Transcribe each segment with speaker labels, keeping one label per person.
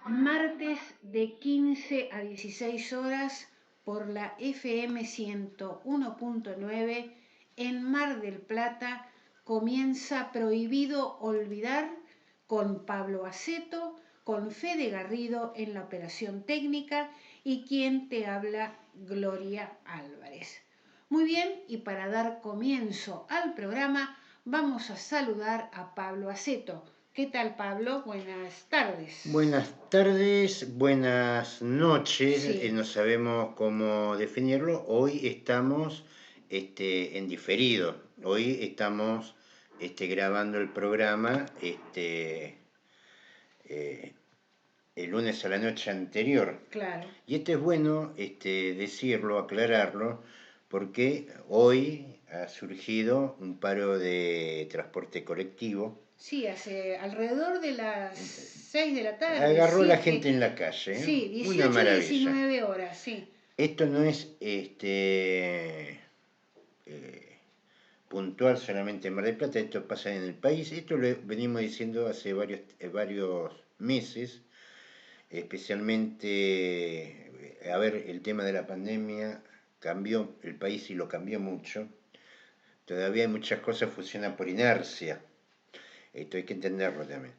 Speaker 1: martes de 15 a 16 horas por la FM 101.9 en Mar del Plata comienza Prohibido Olvidar con Pablo Aceto, con Fede Garrido en la operación técnica y quien te habla, Gloria Álvarez. Muy bien, y para dar comienzo al programa vamos a saludar a Pablo Aceto. ¿Qué tal, Pablo? Buenas tardes.
Speaker 2: Buenas tardes, buenas noches,
Speaker 1: Sí.
Speaker 2: no sabemos cómo definirlo. Hoy estamos en diferido. Hoy estamos grabando el programa el lunes a la noche anterior.
Speaker 1: Claro.
Speaker 2: Y es bueno decirlo, aclararlo, porque hoy ha surgido un paro de transporte colectivo.
Speaker 1: Sí, hace alrededor de las 6 de la tarde.
Speaker 2: Agarró
Speaker 1: 7,
Speaker 2: la gente en la calle.
Speaker 1: Sí, 18
Speaker 2: Una maravilla.
Speaker 1: 19 horas, sí.
Speaker 2: Esto no es puntual solamente en Mar del Plata, esto pasa en el país. Esto lo venimos diciendo hace varios meses, especialmente, el tema de la pandemia cambió el país y lo cambió mucho. Todavía hay muchas cosas que funcionan por inercia. Esto hay que entenderlo también.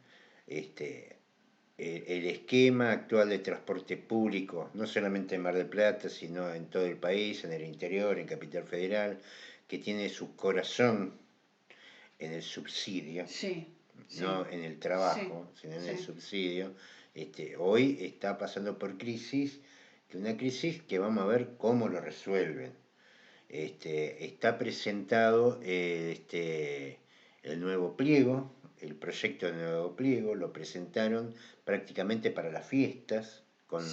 Speaker 2: El esquema actual de transporte público, no solamente en Mar del Plata, sino en todo el país, en el interior, en Capital Federal, que tiene su corazón en el subsidio,
Speaker 1: sí,
Speaker 2: no en el trabajo, sino en el subsidio, hoy está pasando por una crisis que vamos a ver cómo lo resuelven. Está presentado el nuevo pliego, el proyecto de nuevo pliego, lo presentaron prácticamente para las fiestas, con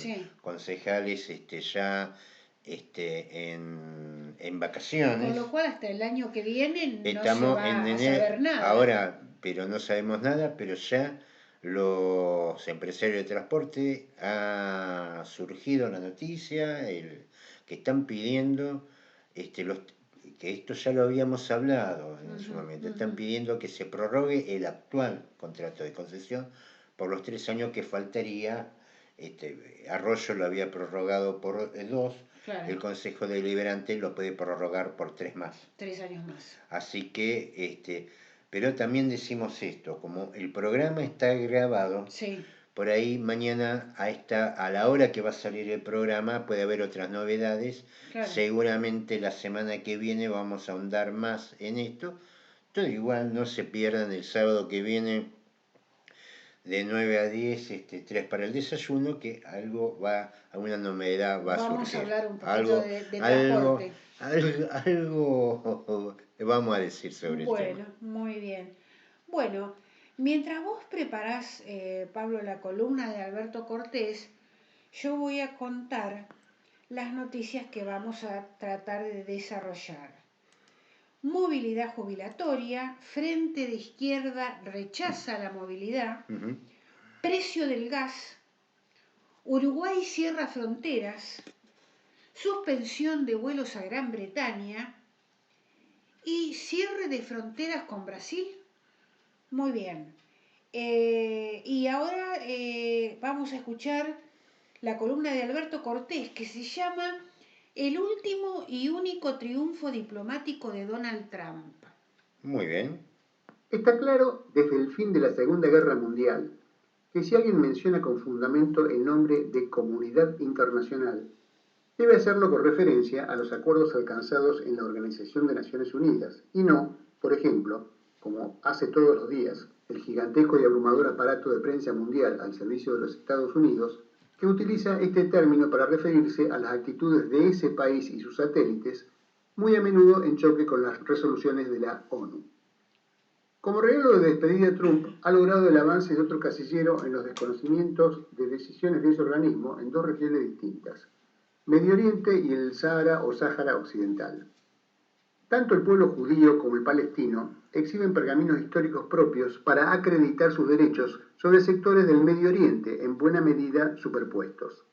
Speaker 2: concejales ya en vacaciones.
Speaker 1: Con lo cual hasta el año que viene no
Speaker 2: Estamos
Speaker 1: se va
Speaker 2: en
Speaker 1: a saber nada.
Speaker 2: Ahora, pero no sabemos nada, pero ya los empresarios de transporte ha surgido la noticia que están pidiendo que esto ya lo habíamos hablado en su momento, están pidiendo que se prorrogue el actual contrato de concesión por los 3 años que faltaría. Arroyo lo había prorrogado por 2, claro. El Consejo Deliberante lo puede prorrogar por 3 más.
Speaker 1: 3 años más.
Speaker 2: Así que, pero también decimos esto, como el programa está grabado,
Speaker 1: sí.
Speaker 2: Por ahí mañana a la hora que va a salir el programa puede haber otras novedades. Claro. Seguramente la semana que viene vamos a ahondar más en esto. Todo igual, no se pierdan el sábado que viene de 9 a 10, 3 para el desayuno, que alguna novedad va a surgir.
Speaker 1: Vamos a hablar un poquito de transporte.
Speaker 2: Algo vamos a decir sobre el tema.
Speaker 1: Bueno, muy bien. Bueno, mientras vos preparás, Pablo, la columna de Alberto Cortés, yo voy a contar las noticias que vamos a tratar de desarrollar. Movilidad jubilatoria, Frente de Izquierda rechaza la movilidad, precio del gas, Uruguay cierra fronteras, suspensión de vuelos a Gran Bretaña y cierre de fronteras con Brasil. Muy bien. Y ahora vamos a escuchar la columna de Alberto Cortés, que se llama El último y único triunfo diplomático de Donald Trump.
Speaker 2: Muy bien.
Speaker 3: Está claro desde el fin de la Segunda Guerra Mundial que si alguien menciona con fundamento el nombre de comunidad internacional, debe hacerlo con referencia a los acuerdos alcanzados en la Organización de Naciones Unidas y no, por ejemplo, como hace todos los días el gigantesco y abrumador aparato de prensa mundial al servicio de los Estados Unidos, que utiliza este término para referirse a las actitudes de ese país y sus satélites, muy a menudo en choque con las resoluciones de la ONU. Como regalo de despedida, Trump ha logrado el avance de otro casillero en los desconocimientos de decisiones de ese organismo en 2 regiones distintas, Medio Oriente y el Sahara o Sáhara Occidental. Tanto el pueblo judío como el palestino exhiben pergaminos históricos propios para acreditar sus derechos sobre sectores del Medio Oriente, en buena medida superpuestos.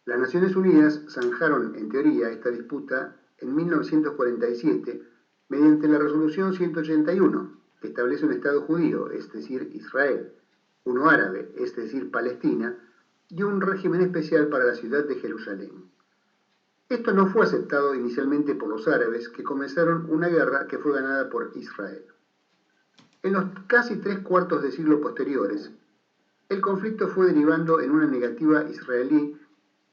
Speaker 3: Las Naciones Unidas zanjaron, en teoría, esta disputa en 1947 mediante la Resolución 181, que establece un Estado judío, es decir, Israel, uno árabe, es decir, Palestina, y un régimen especial para la ciudad de Jerusalén. Esto no fue aceptado inicialmente por los árabes, que comenzaron una guerra que fue ganada por Israel. En los casi 3/4 de siglo posteriores, el conflicto fue derivando en una negativa israelí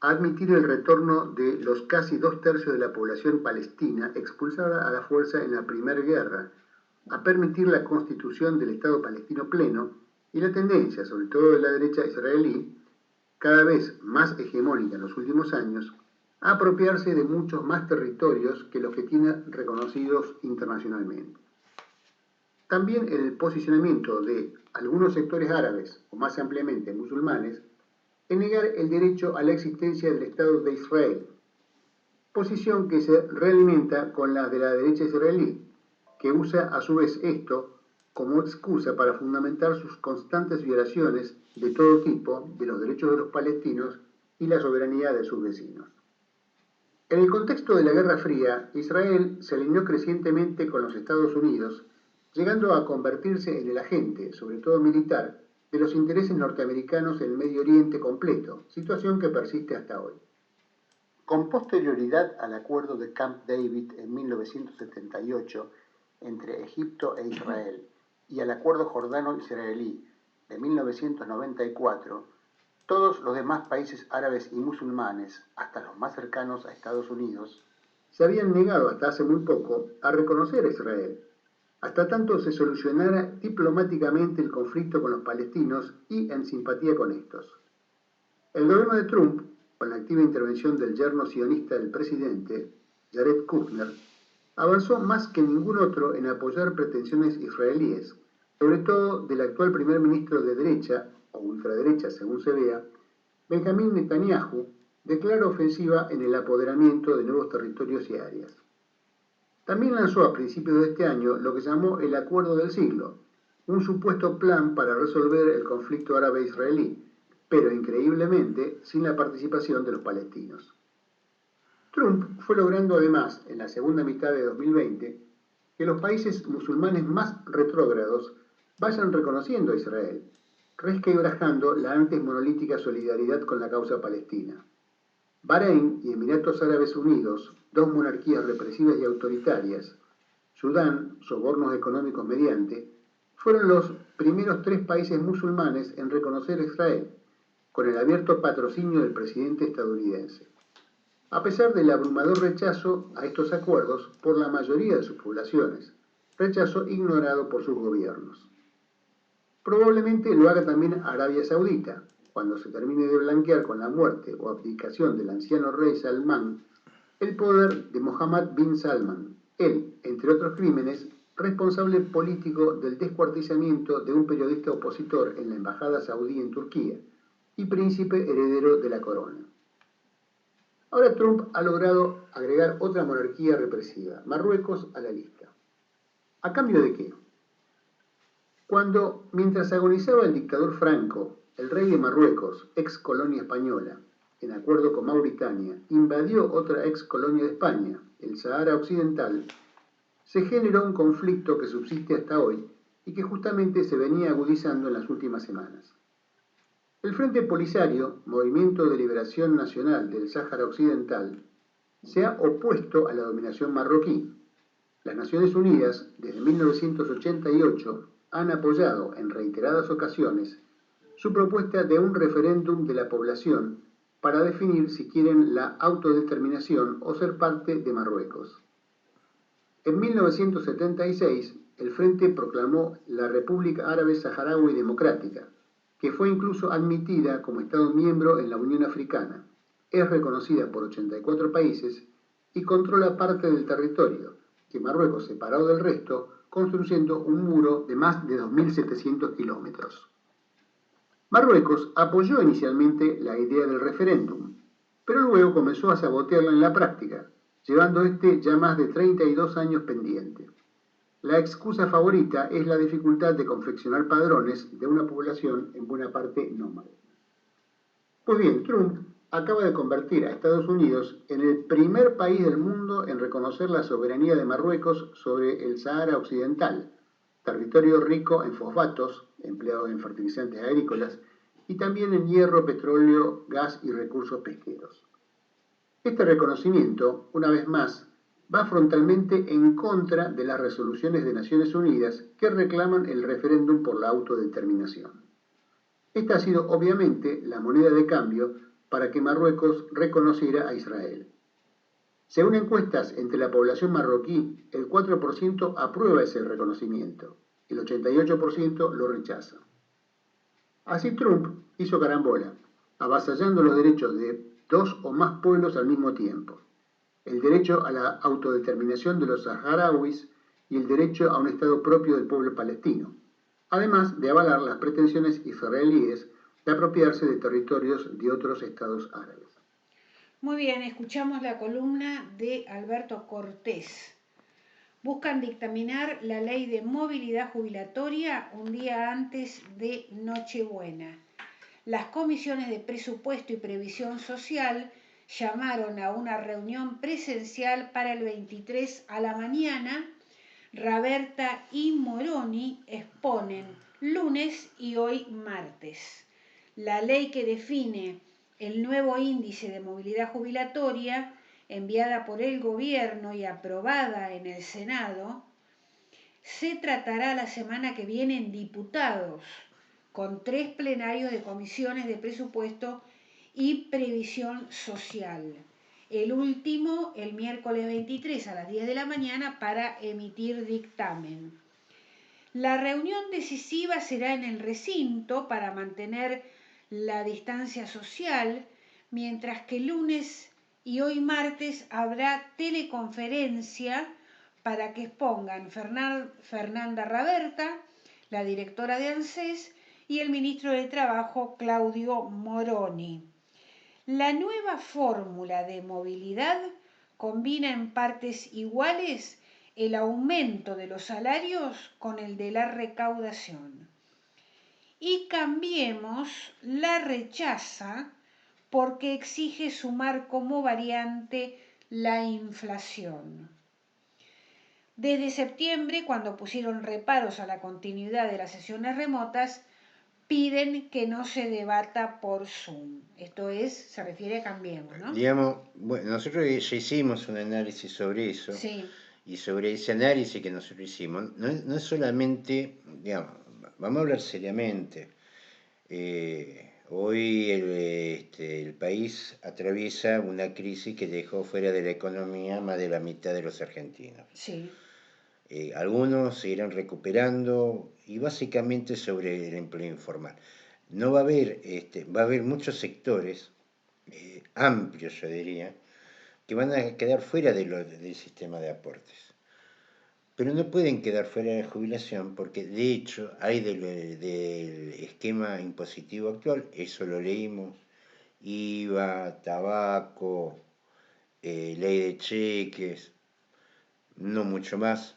Speaker 3: a admitir el retorno de los casi 2/3 de la población palestina expulsada a la fuerza en la Primera Guerra, a permitir la constitución del Estado palestino pleno y la tendencia, sobre todo de la derecha israelí, cada vez más hegemónica en los últimos años, a apropiarse de muchos más territorios que los que tiene reconocidos internacionalmente. También el posicionamiento de algunos sectores árabes, o más ampliamente musulmanes, en negar el derecho a la existencia del Estado de Israel, posición que se realimenta con la de la derecha israelí, que usa a su vez esto como excusa para fundamentar sus constantes violaciones de todo tipo de los derechos de los palestinos y la soberanía de sus vecinos. En el contexto de la Guerra Fría, Israel se alineó crecientemente con los Estados Unidos, llegando a convertirse en el agente, sobre todo militar, de los intereses norteamericanos en el Medio Oriente completo, situación que persiste hasta hoy. Con posterioridad al acuerdo de Camp David en 1978 entre Egipto e Israel y al acuerdo jordano-israelí de 1994, todos los demás países árabes y musulmanes, hasta los más cercanos a Estados Unidos, se habían negado hasta hace muy poco a reconocer a Israel, hasta tanto se solucionara diplomáticamente el conflicto con los palestinos y en simpatía con estos. El gobierno de Trump, con la activa intervención del yerno sionista del presidente, Jared Kushner, avanzó más que ningún otro en apoyar pretensiones israelíes, sobre todo del actual primer ministro de derecha, o ultraderecha según se vea, Benjamín Netanyahu, de clara ofensiva en el apoderamiento de nuevos territorios y áreas. También lanzó a principios de este año lo que llamó el Acuerdo del Siglo, un supuesto plan para resolver el conflicto árabe-israelí, pero increíblemente sin la participación de los palestinos. Trump fue logrando además, en la segunda mitad de 2020, que los países musulmanes más retrógrados vayan reconociendo a Israel, resquebrajando la antes monolítica solidaridad con la causa palestina. Bahrein y Emiratos Árabes Unidos, dos monarquías represivas y autoritarias, Sudán, sobornos económicos mediante, fueron los primeros 3 países musulmanes en reconocer a Israel, con el abierto patrocinio del presidente estadounidense. A pesar del abrumador rechazo a estos acuerdos por la mayoría de sus poblaciones, rechazo ignorado por sus gobiernos. Probablemente lo haga también Arabia Saudita, cuando se termine de blanquear con la muerte o abdicación del anciano rey Salmán el poder de Mohammed bin Salman, él, entre otros crímenes, responsable político del descuartizamiento de un periodista opositor en la embajada saudí en Turquía y príncipe heredero de la corona. Ahora Trump ha logrado agregar otra monarquía represiva, Marruecos, a la lista. ¿A cambio de qué? Mientras agonizaba el dictador Franco, el rey de Marruecos, ex colonia española, en acuerdo con Mauritania, invadió otra ex colonia de España, el Sahara Occidental, se generó un conflicto que subsiste hasta hoy y que justamente se venía agudizando en las últimas semanas. El Frente Polisario, Movimiento de Liberación Nacional del Sáhara Occidental, se ha opuesto a la dominación marroquí. Las Naciones Unidas, desde 1988, han apoyado en reiteradas ocasiones su propuesta de un referéndum de la población para definir si quieren la autodeterminación o ser parte de Marruecos. En 1976, el Frente proclamó la República Árabe Saharaui Democrática, que fue incluso admitida como Estado miembro en la Unión Africana. Es reconocida por 84 países y controla parte del territorio, que Marruecos separó del resto, construyendo un muro de más de 2.700 kilómetros. Marruecos apoyó inicialmente la idea del referéndum, pero luego comenzó a sabotearla en la práctica, llevando ya más de 32 años pendiente. La excusa favorita es la dificultad de confeccionar padrones de una población en buena parte nómada. Pues bien, Trump acaba de convertir a Estados Unidos en el primer país del mundo en reconocer la soberanía de Marruecos sobre el Sahara Occidental, territorio rico en fosfatos, empleados en fertilizantes agrícolas, y también en hierro, petróleo, gas y recursos pesqueros. Este reconocimiento, una vez más, va frontalmente en contra de las resoluciones de Naciones Unidas que reclaman el referéndum por la autodeterminación. Esta ha sido obviamente la moneda de cambio para que Marruecos reconociera a Israel. Según encuestas entre la población marroquí, el 4% aprueba ese reconocimiento, el 88% lo rechaza. Así Trump hizo carambola, avasallando los derechos de dos o más pueblos al mismo tiempo: el derecho a la autodeterminación de los saharauis y el derecho a un Estado propio del pueblo palestino, además de avalar las pretensiones israelíes de apropiarse de territorios de otros estados árabes.
Speaker 1: Muy bien, escuchamos la columna de Alberto Cortés. Buscan dictaminar la ley de movilidad jubilatoria un día antes de Nochebuena. Las comisiones de presupuesto y previsión social llamaron a una reunión presencial para el 23 a la mañana. Raberta y Moroni exponen lunes y hoy martes. La ley que define el nuevo índice de movilidad jubilatoria, enviada por el gobierno y aprobada en el Senado, se tratará la semana que viene en diputados, con 3 plenarios de comisiones de presupuesto y previsión social. El último el miércoles 23 a las 10 de la mañana para emitir dictamen. La reunión decisiva será en el recinto para mantener la distancia social, mientras que lunes y hoy martes habrá teleconferencia para que expongan Fernanda Raberta, la directora de ANSES, y el ministro de Trabajo, Claudio Moroni. La nueva fórmula de movilidad combina en partes iguales el aumento de los salarios con el de la recaudación. Y Cambiemos la rechaza porque exige sumar como variante la inflación. Desde septiembre, cuando pusieron reparos a la continuidad de las sesiones remotas, piden que no se debata por Zoom. Esto es, se refiere a Cambiemos, ¿no?
Speaker 2: Digamos, bueno, nosotros ya hicimos un análisis sobre eso,
Speaker 1: Sí,
Speaker 2: y sobre ese análisis que nosotros hicimos, no es solamente, digamos, vamos a hablar seriamente. Hoy el país atraviesa una crisis que dejó fuera de la economía más de la mitad de los argentinos.
Speaker 1: sí,
Speaker 2: Algunos se irán recuperando, y básicamente sobre el empleo informal. No va a haber, va a haber muchos sectores, amplios yo diría, que van a quedar fuera del sistema de aportes. Pero no pueden quedar fuera de la jubilación porque de hecho hay del esquema impositivo actual, eso lo leímos: IVA, tabaco, ley de cheques, no mucho más,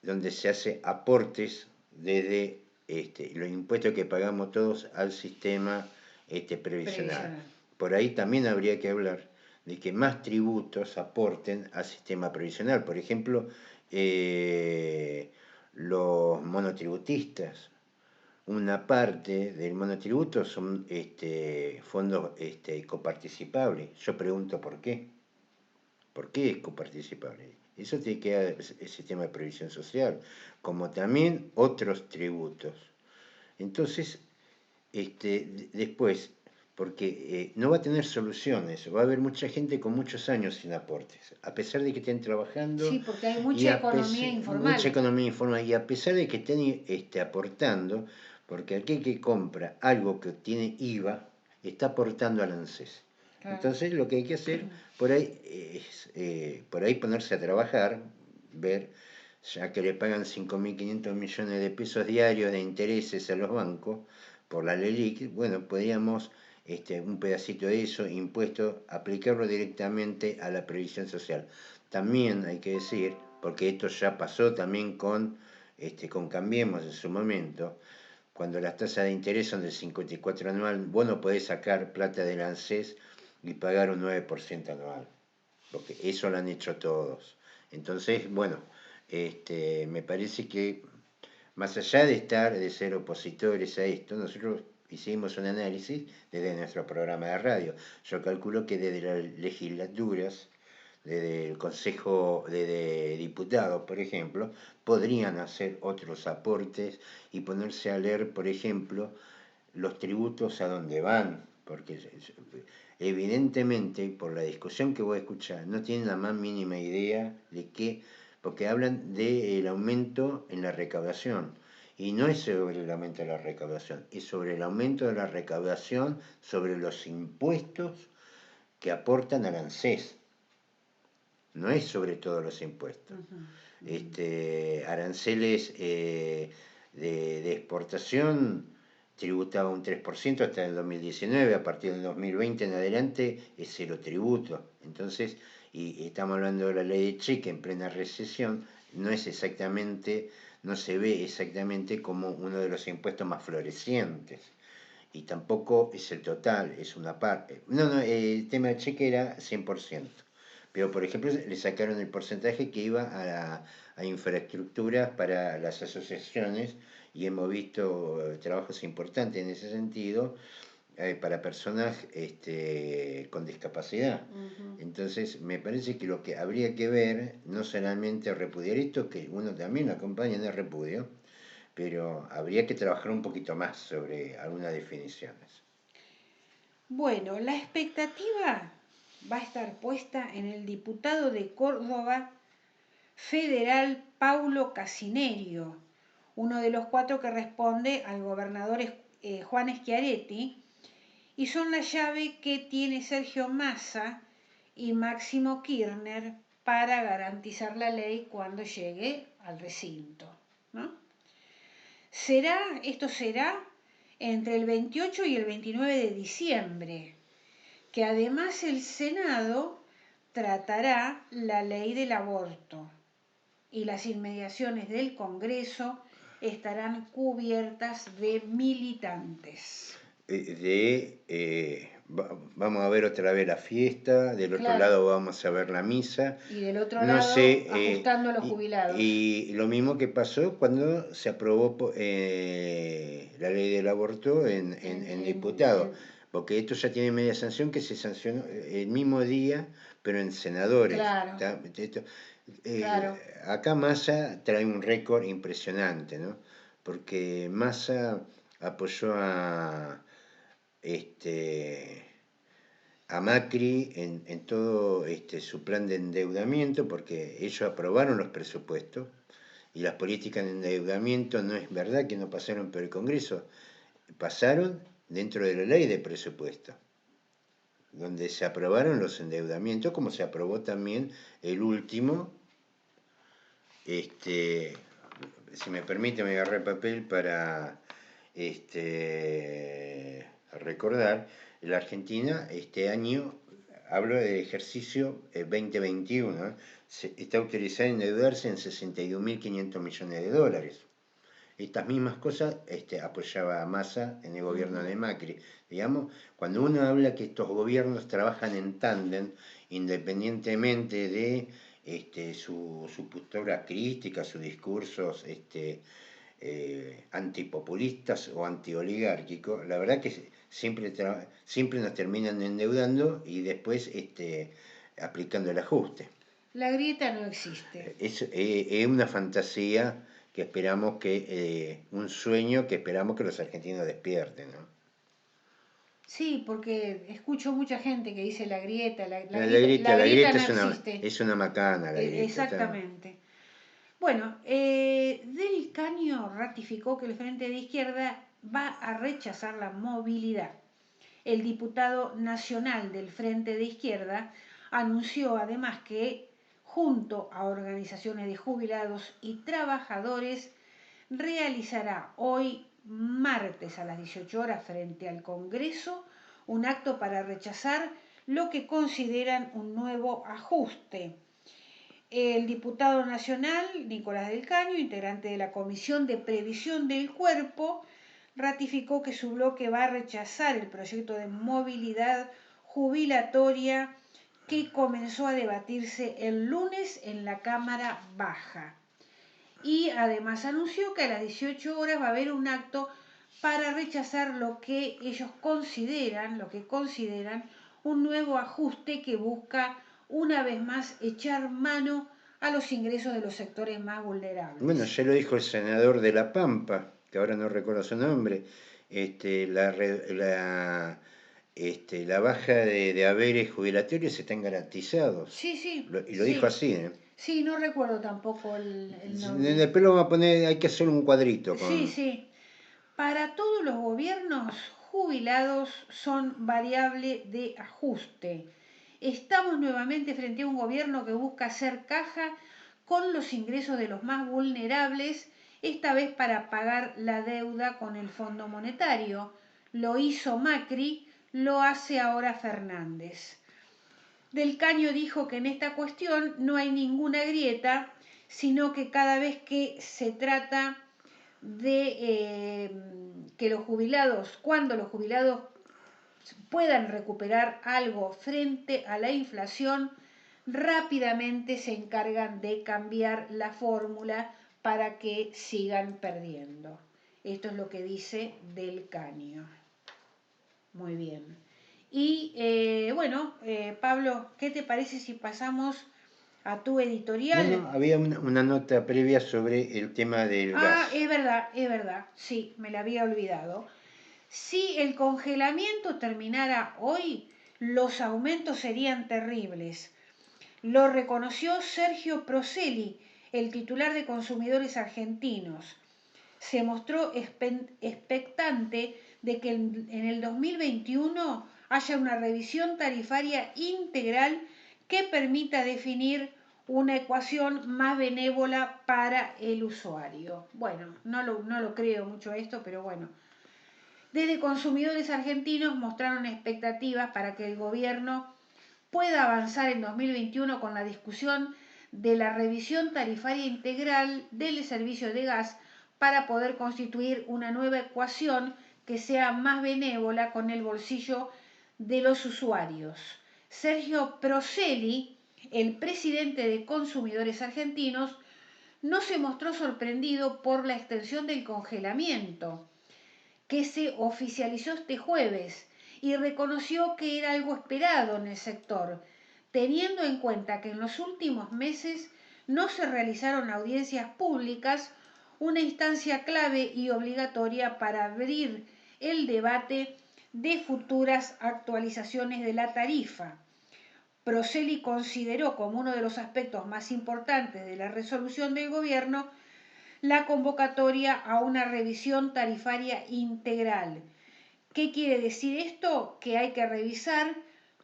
Speaker 2: donde se hace aportes desde los impuestos que pagamos todos al sistema previsional. Por ahí también habría que hablar de que más tributos aporten al sistema previsional. Por ejemplo, los monotributistas. Una parte del monotributo son fondos coparticipables. Yo pregunto por qué. ¿Por qué es coparticipable? Eso tiene que dar el sistema de previsión social, como también otros tributos. Entonces, después, porque no va a tener soluciones, va a haber mucha gente con muchos años sin aportes, a pesar de que estén trabajando.
Speaker 1: sí, porque hay mucha economía informal.
Speaker 2: Mucha economía informal, y a pesar de que estén aportando, porque aquel que compra algo que tiene IVA, está aportando al ANSES.
Speaker 1: Claro.
Speaker 2: Entonces lo que hay que hacer por ahí es por ahí ponerse a trabajar, ver, ya que le pagan 5.500 millones de pesos diarios de intereses a los bancos por la LELIQ, bueno, podríamos un pedacito de eso, impuesto, aplicarlo directamente a la previsión social. También hay que decir, porque esto ya pasó también con Cambiemos en su momento, cuando las tasas de interés son del 54 anual, vos no podés sacar plata del ANSES y pagar un 9% anual, porque eso lo han hecho todos. Entonces, bueno, me parece que más allá de ser opositores a esto, nosotros hicimos un análisis desde nuestro programa de radio. Yo calculo que desde las legislaturas, desde el Consejo de Diputados, por ejemplo, podrían hacer otros aportes y ponerse a leer, por ejemplo, los tributos a dónde van, porque evidentemente por la discusión que voy a escuchar no tienen la más mínima idea de qué, porque hablan del aumento en la recaudación. Y no es sobre el aumento de la recaudación, es sobre el aumento de la recaudación sobre los impuestos que aportan al ANSES. No es sobre todos los impuestos. Aranceles de exportación tributaba un 3% hasta el 2019, a partir del 2020 en adelante es cero tributo. Entonces, y estamos hablando de la ley de cheque en plena recesión, no es exactamente, no se ve exactamente como uno de los impuestos más florecientes. Y tampoco es el total, es una parte. No, el tema de cheque era 100%. Pero, por ejemplo, le sacaron el porcentaje que iba a infraestructuras para las asociaciones y hemos visto trabajos importantes en ese sentido para personas con discapacidad. Entonces, me parece que lo que habría que ver, no solamente repudiar esto, que uno también acompaña en el repudio, pero habría que trabajar un poquito más sobre algunas definiciones.
Speaker 1: Bueno, la expectativa va a estar puesta en el diputado de Córdoba federal Paulo Casinerio, uno de los 4 que responde al gobernador Juan Schiaretti, y son la llave que tiene Sergio Massa y Máximo Kirchner para garantizar la ley cuando llegue al recinto, ¿no? Esto será entre el 28 y el 29 de diciembre, que además el Senado tratará la ley del aborto y las inmediaciones del Congreso estarán cubiertas de militantes.
Speaker 2: Vamos a ver otra vez la fiesta, del otro lado vamos a ver la misa.
Speaker 1: Y del otro lado, ajustando a los jubilados.
Speaker 2: Y lo mismo que pasó cuando se aprobó la ley del aborto en diputados, porque esto ya tiene media sanción que se sancionó el mismo día, pero en senadores.
Speaker 1: Claro.
Speaker 2: Acá Massa trae un récord impresionante, ¿no? Porque Massa apoyó a Macri en todo su plan de endeudamiento, porque ellos aprobaron los presupuestos y las políticas de endeudamiento no es verdad que no pasaron por el Congreso, pasaron dentro de la ley de presupuesto, donde se aprobaron los endeudamientos, como se aprobó también el último, si me permite, me agarré el papel para recordar, la Argentina este año, hablo del ejercicio 2021, está autorizada a endeudarse en 62.500 millones de dólares. Estas mismas cosas apoyaba a Massa en el gobierno de Macri. Digamos, cuando uno habla que estos gobiernos trabajan en tándem, independientemente de su postura crítica, sus discursos antipopulistas o antioligárquicos, la verdad que siempre nos terminan endeudando y después aplicando el ajuste.
Speaker 1: La grieta no existe.
Speaker 2: Es una fantasía que esperamos un sueño que esperamos que los argentinos despierten, ¿no?
Speaker 1: Sí, porque escucho mucha gente que dice la grieta, la grieta no existe.
Speaker 2: Es una macana la grieta.
Speaker 1: Exactamente. Bueno, Del Caño ratificó que el Frente de Izquierda va a rechazar la movilidad. El diputado nacional del Frente de Izquierda anunció además que, junto a organizaciones de jubilados y trabajadores, realizará hoy, martes a las 18 horas, frente al Congreso, un acto para rechazar lo que consideran un nuevo ajuste. El diputado nacional, Nicolás del Caño, integrante de la Comisión de Previsión del Cuerpo, ratificó que su bloque va a rechazar el proyecto de movilidad jubilatoria que comenzó a debatirse el lunes en la Cámara Baja. Y además anunció que a las 18 horas va a haber un acto para rechazar lo que ellos consideran, un nuevo ajuste que busca una vez más echar mano a los ingresos de los sectores más
Speaker 2: Bueno,
Speaker 1: vulnerables.
Speaker 2: ya lo dijo el senador de La Pampa, que ahora no recuerdo su nombre, la baja de haberes jubilatorios están garantizados.
Speaker 1: Sí, sí,
Speaker 2: Y lo dijo
Speaker 1: sí.
Speaker 2: así, ¿eh?
Speaker 1: Sí, no recuerdo tampoco el nombre.
Speaker 2: Después lo vamos a poner, hay que hacer un cuadrito
Speaker 1: Sí,
Speaker 2: con...
Speaker 1: sí. Para todos los gobiernos, jubilados son variable de ajuste. Estamos nuevamente frente a un gobierno que busca hacer caja con los ingresos de los más vulnerables, esta vez para pagar la deuda con el Fondo Monetario. Lo hizo Macri, lo hace ahora Fernández. Del Caño dijo que en esta cuestión no hay ninguna grieta, sino que cada vez que se trata de que los jubilados, cuando los jubilados puedan recuperar algo frente a la inflación, rápidamente se encargan de cambiar la fórmula para que sigan perdiendo. Esto es lo que dice Del Caño. Muy bien. Y bueno, Pablo, ¿qué te parece si pasamos a tu editorial?
Speaker 2: Bueno, había una nota previa sobre el tema del
Speaker 1: Ah,
Speaker 2: gas.
Speaker 1: es verdad, sí, me la había olvidado. Si el congelamiento terminara hoy, los aumentos serían terribles. Lo reconoció Sergio Proselli, el titular de Consumidores Argentinos. Se mostró expectante de que en el 2021 haya una revisión tarifaria integral que permita definir una ecuación más benévola para el usuario. Bueno, no lo creo mucho esto, pero bueno. Desde Consumidores Argentinos mostraron expectativas para que el gobierno pueda avanzar en 2021 con la discusión de la revisión tarifaria integral del servicio de gas para poder constituir una nueva ecuación que sea más benévola con el bolsillo de los usuarios. Sergio Proselli, el presidente de Consumidores Argentinos, no se mostró sorprendido por la extensión del congelamiento que se oficializó este jueves y reconoció que era algo esperado en el sector, teniendo en cuenta que en los últimos meses no se realizaron audiencias públicas, una instancia clave y obligatoria para abrir el debate de futuras actualizaciones de la tarifa. Proselli consideró como uno de los aspectos más importantes de la resolución del gobierno la convocatoria a una revisión tarifaria integral. ¿Qué quiere decir esto? Que hay que revisar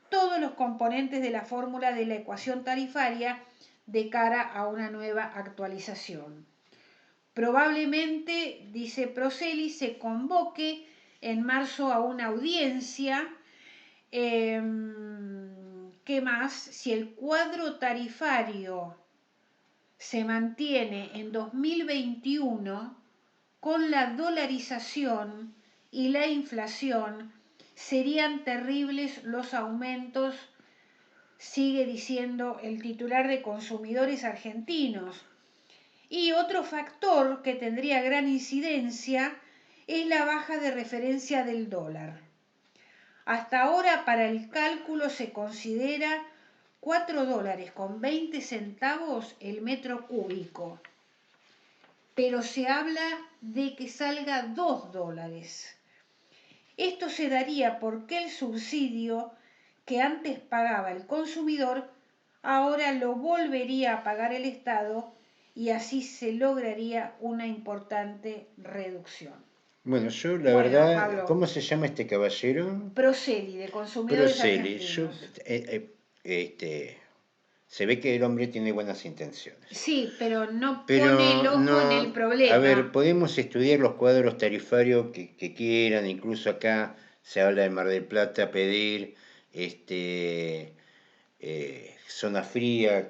Speaker 1: todos los componentes de la fórmula de la ecuación tarifaria de cara a una nueva actualización. Probablemente, dice Proselli, se convoque en marzo a una audiencia. ¿Qué más? Si el cuadro tarifario se mantiene en 2021, con la dolarización y la inflación, serían terribles los aumentos, sigue diciendo el titular de Consumidores Argentinos. Y otro factor que tendría gran incidencia es la baja de referencia del dólar. Hasta ahora para el cálculo se considera 4 dólares con 20 centavos el metro cúbico, pero se habla de que salga 2 dólares. Esto se daría porque el subsidio que antes pagaba el consumidor ahora lo volvería a pagar el Estado y así se lograría una importante reducción.
Speaker 2: Bueno, yo la
Speaker 1: Bueno,
Speaker 2: verdad,
Speaker 1: Pablo,
Speaker 2: ¿cómo se llama este caballero?
Speaker 1: Procedi de Consumidores
Speaker 2: Proceli.
Speaker 1: Argentinos.
Speaker 2: Se ve que el hombre tiene buenas intenciones.
Speaker 1: Sí, pero no pone el
Speaker 2: Pero
Speaker 1: ojo en el
Speaker 2: no, a ver,
Speaker 1: problema.
Speaker 2: podemos estudiar los cuadros tarifarios que quieran, incluso acá se habla de Mar del Plata, pedir zona fría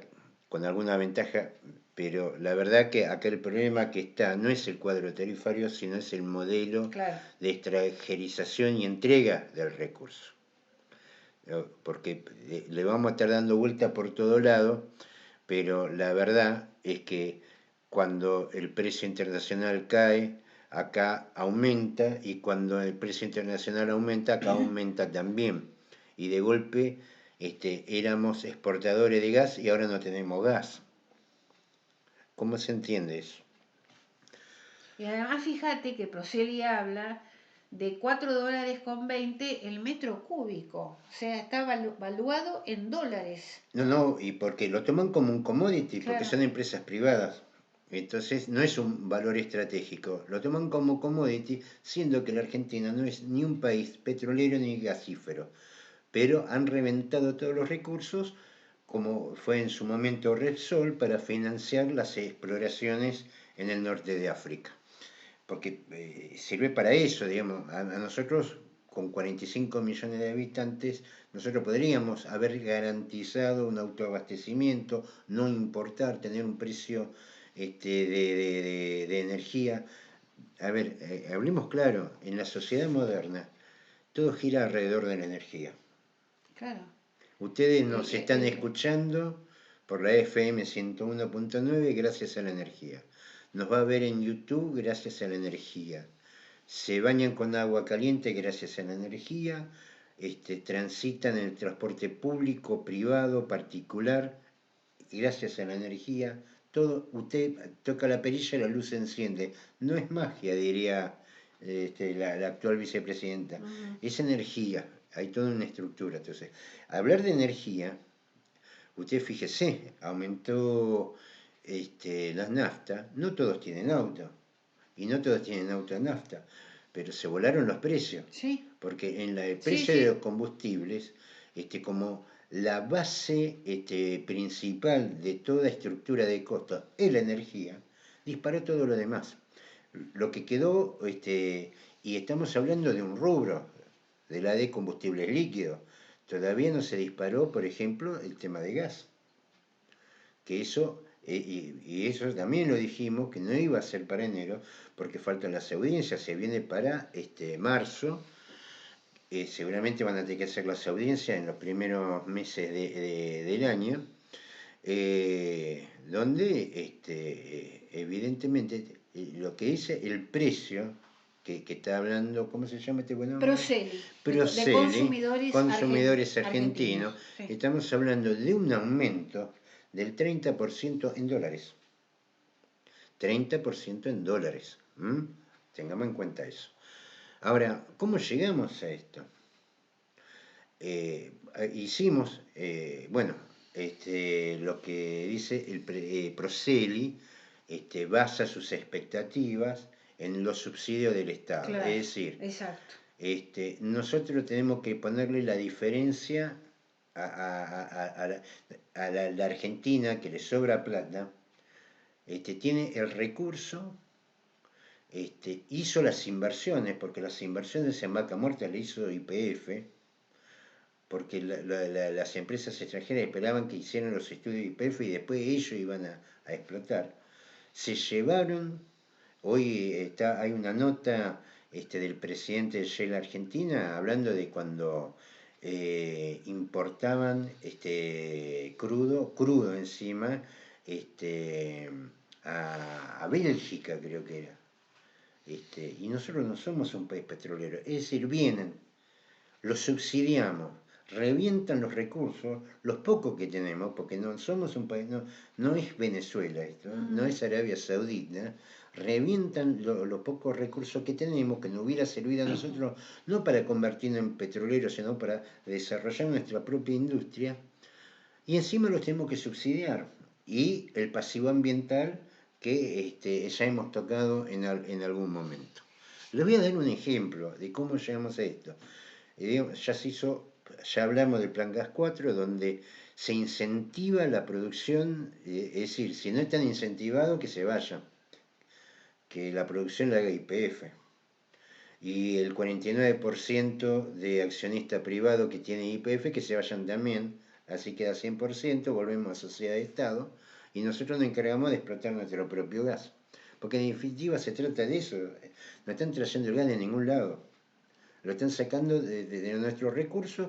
Speaker 2: con alguna ventaja, pero la verdad que acá el problema que está no es el cuadro tarifario, sino es el modelo
Speaker 1: Claro.
Speaker 2: de extranjerización y entrega del recurso. Porque le vamos a estar dando vuelta por todo lado, pero la verdad es que cuando el precio internacional cae, acá aumenta, y cuando el precio internacional aumenta, acá aumenta también. Y de golpe éramos exportadores de gas y ahora no tenemos gas. ¿Cómo se entiende eso?
Speaker 1: Y además fíjate que Proseli habla de 4,20 dólares el metro cúbico. O sea, está valuado en dólares.
Speaker 2: No, no, y porque lo toman como un commodity, porque
Speaker 1: Claro,
Speaker 2: son empresas privadas. Entonces no es un valor estratégico, lo toman como commodity, siendo que la Argentina no es ni un país petrolero ni gasífero, pero han reventado todos los recursos, como fue en su momento Repsol, para financiar las exploraciones en el norte de África. Porque sirve para eso, digamos, a nosotros con 45 millones de habitantes, nosotros podríamos haber garantizado un autoabastecimiento, no importar, tener un precio de energía. A ver, hablemos claro, en la sociedad moderna todo gira alrededor de la energía.
Speaker 1: claro.
Speaker 2: Ustedes
Speaker 1: El,
Speaker 2: nos están
Speaker 1: el-
Speaker 2: escuchando por la FM 101.9 gracias a la energía. Nos va a ver en YouTube gracias a la energía. Se bañan con agua caliente gracias a la energía. Transitan en el transporte público, privado, particular, gracias a la energía. Todo, usted toca la perilla y la luz se enciende. No es magia, diría la actual vicepresidenta.
Speaker 1: Ujú.
Speaker 2: Es energía. Hay toda una estructura. Entonces, hablar de energía, usted fíjese, aumentó las naftas. No todos tienen auto. Y no todos tienen auto a nafta. Pero se volaron los precios.
Speaker 1: Sí,
Speaker 2: Porque en el
Speaker 1: sí,
Speaker 2: precio de los
Speaker 1: sí,
Speaker 2: combustibles, como la base principal de toda estructura de costos es la energía, disparó todo lo demás. Lo que quedó, y estamos hablando de un rubro, de la de combustibles líquidos, todavía no se disparó, por ejemplo, el tema de gas, que eso, y eso también lo dijimos, que no iba a ser para enero, porque faltan las audiencias, se viene para marzo. Seguramente van a tener que hacer las audiencias en los primeros meses del año, donde evidentemente lo que dice el precio que está hablando, ¿cómo se llama este buen hombre?
Speaker 1: Proseli, de
Speaker 2: Proceli,
Speaker 1: consumidores
Speaker 2: consumidores
Speaker 1: argentinos.
Speaker 2: argentinos,
Speaker 1: Sí.
Speaker 2: estamos hablando de un aumento del 30% en dólares. 30% en dólares. Tengamos en cuenta eso. Ahora, ¿cómo llegamos a esto? Hicimos, bueno, lo que dice el Proceli, basa sus expectativas en los subsidios del Estado.
Speaker 1: Claro,
Speaker 2: Es decir,
Speaker 1: exacto.
Speaker 2: nosotros tenemos que ponerle la diferencia a la Argentina, que le sobra plata, tiene el recurso, hizo las inversiones, porque las inversiones en Vaca Muerta le hizo YPF, porque las empresas extranjeras esperaban que hicieran los estudios de YPF y después ellos iban a explotar. Se llevaron, hoy hay una nota del presidente de Shell Argentina hablando de cuando importaban crudo encima, a Bélgica creo que era. Y nosotros no somos un país petrolero, es decir, vienen, los subsidiamos, revientan los recursos, los pocos que tenemos, porque no somos un país, no es Venezuela esto, no es Arabia Saudita, revientan los pocos recursos que tenemos, que nos hubiera servido a nosotros, no para convertirnos en petroleros, sino para desarrollar nuestra propia industria, y encima los tenemos que subsidiar. Y el pasivo ambiental que ya hemos tocado en algún momento. Les voy a dar un ejemplo de cómo llegamos a esto. Ya hablamos del Plan Gas 4, donde se incentiva la producción, es decir, si no están incentivados, que se vayan, que la producción la haga YPF. Y el 49% de accionista privado que tiene YPF, que se vayan también, así queda 100%, volvemos a sociedad de Estado, y nosotros nos encargamos de explotar nuestro propio gas. Porque en definitiva se trata de eso, no están trayendo el gas de ningún lado, lo están sacando de nuestros recursos,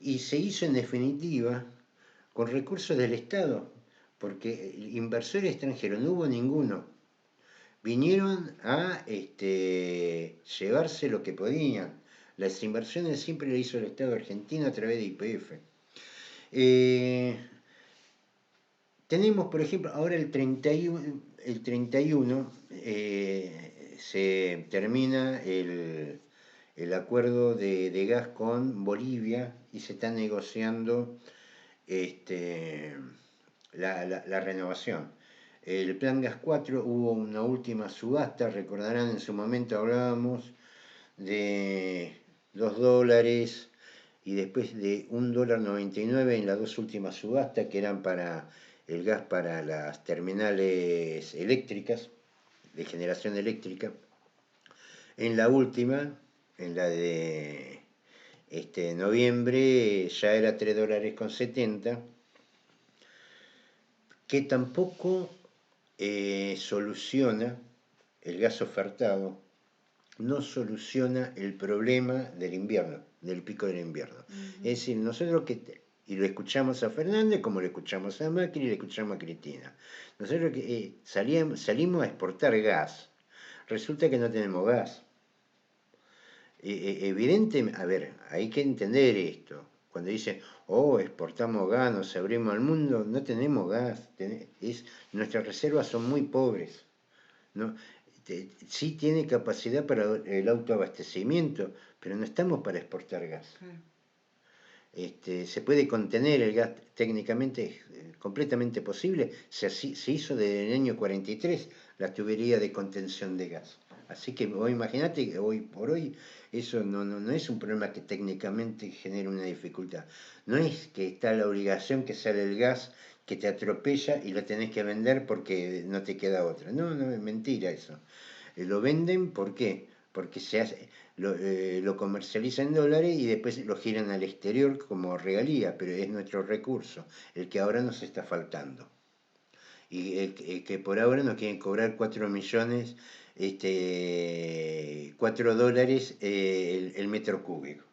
Speaker 2: y se hizo en definitiva con recursos del Estado, porque inversor extranjero no hubo ninguno. vinieron a llevarse lo que podían. Las inversiones siempre lo hizo el Estado argentino a través de YPF. Eh, Tenemos, por ejemplo, ahora el 31 se termina el acuerdo de gas con Bolivia y se está negociando la renovación. El Plan Gas 4 hubo una última subasta, recordarán en su momento hablábamos de $2 y después de $1,99 en las dos últimas subastas que eran para el gas para las terminales eléctricas, de generación eléctrica. En la última, en la de noviembre, ya era $3,70, que tampoco soluciona el gas ofertado, no soluciona el problema del invierno, del pico del invierno. Es decir, nosotros y lo escuchamos a Fernández, como lo escuchamos a Macri y lo escuchamos a Cristina. Nosotros que salimos a exportar gas, resulta que no tenemos gas. Evidente, a ver, hay que entender esto. Cuando dicen, exportamos gas, nos abrimos al mundo, no tenemos gas. Nuestras reservas son muy pobres. ¿No? Sí tiene capacidad para el autoabastecimiento, pero no estamos para exportar gas. Se puede contener el gas técnicamente, completamente posible. Se hizo desde el año 43 la tubería de contención de gas. Así que vos imagínate que hoy por hoy eso no es un problema que técnicamente genere una dificultad. No es que está la obligación que sale el gas que te atropella y lo tenés que vender porque no te queda otra. No, es mentira eso. Lo venden, ¿por qué? Porque lo comercializan en dólares y después lo giran al exterior como regalía, pero es nuestro recurso, el que ahora nos está faltando. Y el que por ahora nos quieren cobrar 4 millones, $4 el metro cúbico.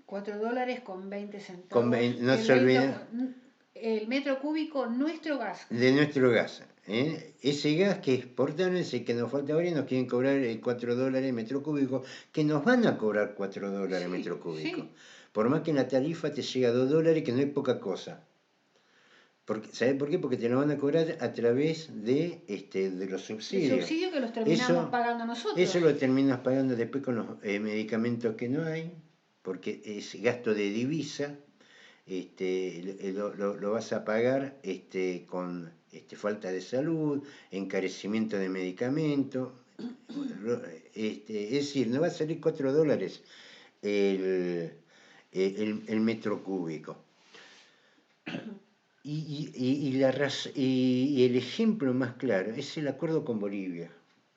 Speaker 1: $4 con 20
Speaker 2: Con,
Speaker 1: centavos.
Speaker 2: no se olviden
Speaker 1: El metro cúbico, nuestro gas.
Speaker 2: de nuestro gas. Ese gas que exportaron es el que nos falta ahora y nos quieren cobrar $4 metro cúbico, que nos van a cobrar $4 metro cúbico. Sí. Por más que en la tarifa te llega a $2, que no es poca cosa. ¿Sabes por qué? Porque te lo van a cobrar a través de los subsidios.
Speaker 1: El subsidio que los terminamos pagando nosotros.
Speaker 2: Eso lo terminas pagando después con los medicamentos que no hay, porque es gasto de divisa. Lo vas a pagar con falta de salud, encarecimiento de medicamentos. Es decir, no va a salir $4 el metro cúbico. Y el ejemplo más claro es el acuerdo con Bolivia.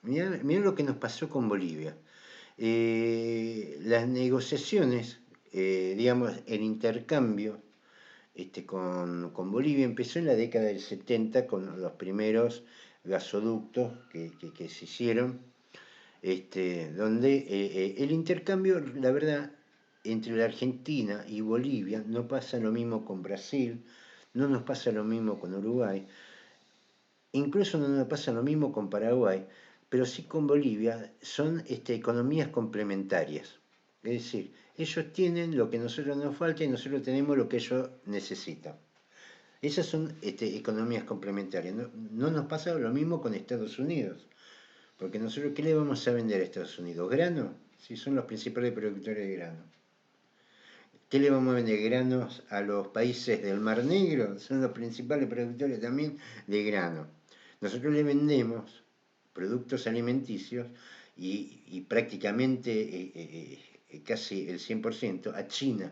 Speaker 2: Mirá lo que nos pasó con Bolivia. Las negociaciones, digamos, el intercambio con Bolivia empezó en la década del 70 con los primeros gasoductos que se hicieron, donde el intercambio, la verdad, entre la Argentina y Bolivia no pasa lo mismo con Brasil, no nos pasa lo mismo con Uruguay, incluso no nos pasa lo mismo con Paraguay, pero sí con Bolivia son economías complementarias. Es decir, ellos tienen lo que nosotros nos falta y nosotros tenemos lo que ellos necesitan. Esas son economías complementarias. No nos pasa lo mismo con Estados Unidos. Porque nosotros, ¿qué le vamos a vender a Estados Unidos? ¿Grano? Si son los principales productores de grano. ¿Qué le vamos a vender? ¿Granos a los países del Mar Negro? Son los principales productores también de grano. Nosotros le vendemos productos alimenticios y prácticamente casi el 100% a China.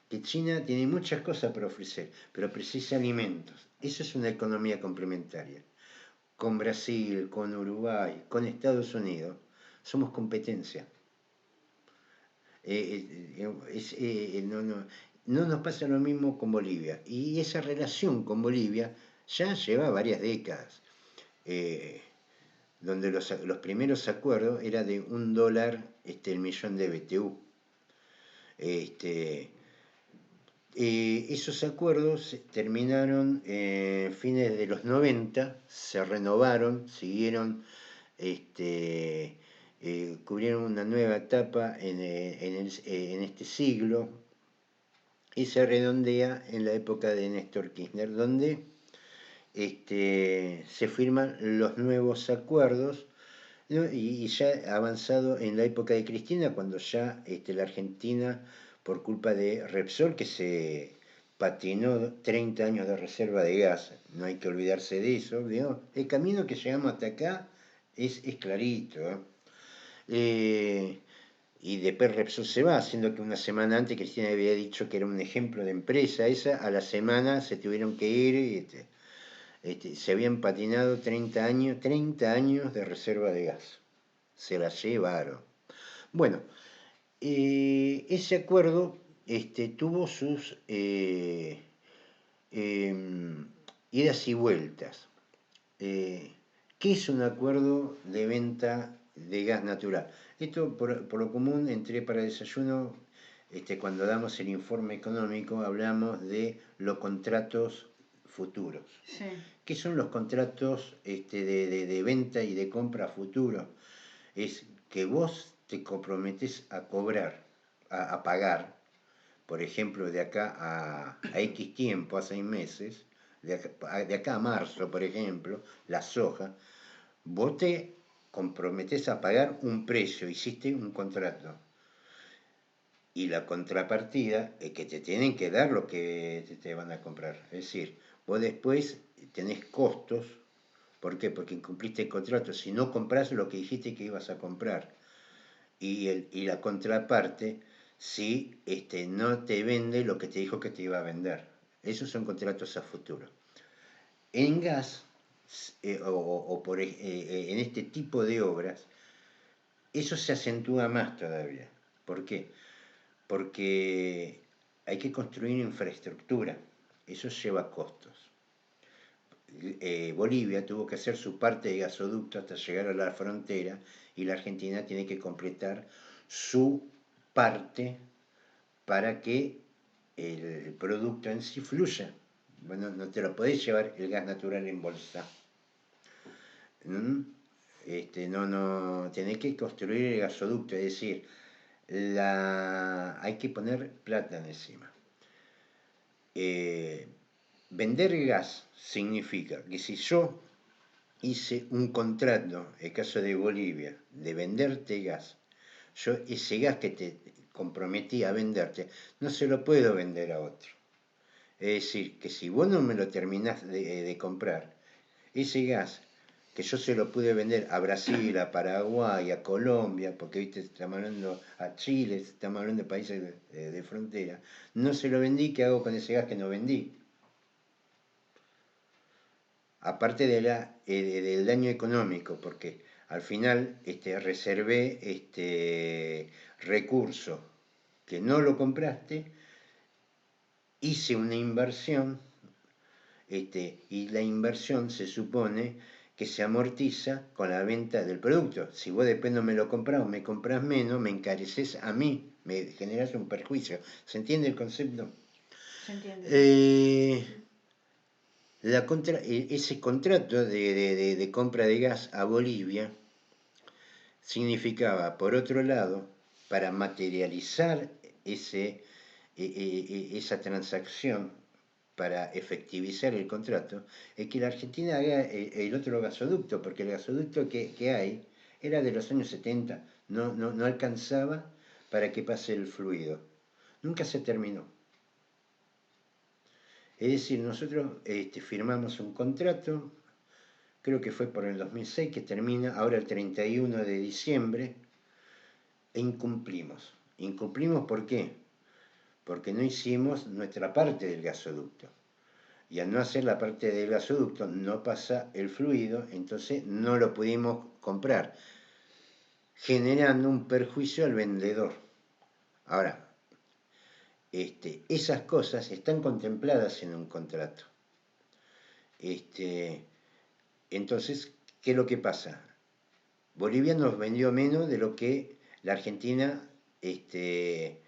Speaker 2: Que China tiene muchas cosas para ofrecer, pero precisa alimentos. Eso es una economía complementaria. Con Brasil, con Uruguay, con Estados Unidos, somos competencia. No nos pasa lo mismo con Bolivia. Y esa relación con Bolivia ya lleva varias décadas, donde los primeros acuerdos era de $1 el millón de BTU. Esos acuerdos terminaron fines de los 90, se renovaron, siguieron cubrieron una nueva etapa en este siglo y se redondea en la época de Néstor Kirchner, donde se firman los nuevos acuerdos, ¿no? Y ya avanzado en la época de Cristina, cuando ya la Argentina, por culpa de Repsol, que se patinó 30 años de reserva de gas, no hay que olvidarse de eso, ¿no? El camino que llegamos hasta acá es clarito, ¿eh? Y después Repsol se va, haciendo que una semana antes Cristina había dicho que era un ejemplo de empresa esa, a la semana se tuvieron que ir y se habían patinado 30 años de reserva de gas. Se la llevaron. Bueno, ese acuerdo tuvo sus idas y vueltas. ¿Qué es un acuerdo de venta de gas natural? Esto, por lo común, entré para desayuno, cuando damos el informe económico, hablamos de los contratos futuros.
Speaker 1: Sí.
Speaker 2: ¿Qué son los contratos de venta y de compra futuro? Es que vos te comprometes a cobrar, a pagar, por ejemplo, de acá a X tiempo, a 6 meses, de acá a marzo, por ejemplo, la soja, vos te comprometes a pagar un precio, hiciste un contrato. Y la contrapartida es que te tienen que dar lo que te van a comprar. Es decir, vos después tenés costos. ¿Por qué? Porque incumpliste el contrato. Si no compras lo que dijiste que ibas a comprar. Y la contraparte, si no te vende lo que te dijo que te iba a vender. Esos son contratos a futuro. En gas, en este tipo de obras, eso se acentúa más todavía. ¿Por qué? Porque hay que construir infraestructura. Eso lleva costos. Bolivia tuvo que hacer su parte de gasoducto hasta llegar a la frontera y la Argentina tiene que completar su parte para que el producto en sí fluya. Bueno, no te lo podés llevar el gas natural en bolsa. No, tenés que construir el gasoducto, es decir, hay que poner plata encima. Vender gas significa que si yo hice un contrato, el caso de Bolivia, de venderte gas, yo ese gas que te comprometí a venderte, no se lo puedo vender a otro. Es decir, que si vos no me lo terminás de comprar, ese gas que yo se lo pude vender a Brasil, a Paraguay, a Colombia, porque viste, estamos hablando a Chile, estamos hablando de países de frontera, no se lo vendí, ¿qué hago con ese gas que no vendí? Aparte del daño económico, porque al final reservé recurso que no lo compraste, hice una inversión, y la inversión se supone que se amortiza con la venta del producto. Si vos después no me lo comprás o me compras menos, me encareces a mí, me generas un perjuicio. ¿Se entiende el concepto?
Speaker 1: Se entiende.
Speaker 2: Ese contrato de compra de gas a Bolivia significaba, por otro lado, para materializar esa transacción, para efectivizar el contrato, es que la Argentina haga el otro gasoducto, porque el gasoducto que hay era de los años 70, no alcanzaba para que pase el fluido. Nunca se terminó. Es decir, nosotros firmamos un contrato, creo que fue por el 2006, que termina ahora el 31 de diciembre, e incumplimos. ¿Incumplimos por qué? Porque no hicimos nuestra parte del gasoducto. Y al no hacer la parte del gasoducto no pasa el fluido, entonces no lo pudimos comprar, generando un perjuicio al vendedor. Ahora, esas cosas están contempladas en un contrato. Entonces, ¿qué es lo que pasa? Bolivia nos vendió menos de lo que la Argentina se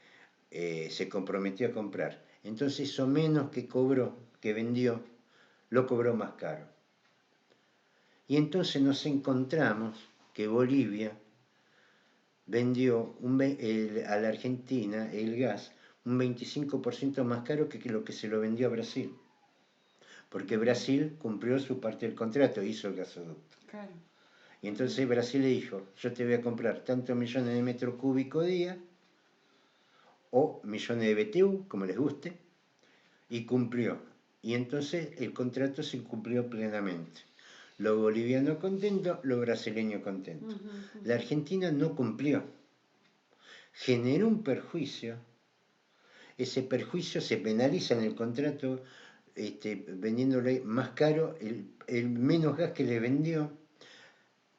Speaker 2: comprometió a comprar. Entonces, eso menos que cobró, que vendió, lo cobró más caro. Y entonces nos encontramos que Bolivia vendió a la Argentina el gas un 25% más caro que lo que se lo vendió a Brasil. Porque Brasil cumplió su parte del contrato, hizo el gasoducto.
Speaker 1: Claro.
Speaker 2: Y entonces Brasil le dijo, yo te voy a comprar tantos millones de metros cúbicos día, o millones de BTU, como les guste, y cumplió. Y entonces el contrato se cumplió plenamente. Los bolivianos contentos, los brasileños contentos. La Argentina no cumplió. Generó un perjuicio. Ese perjuicio se penaliza en el contrato, vendiéndole más caro el menos gas que le vendió.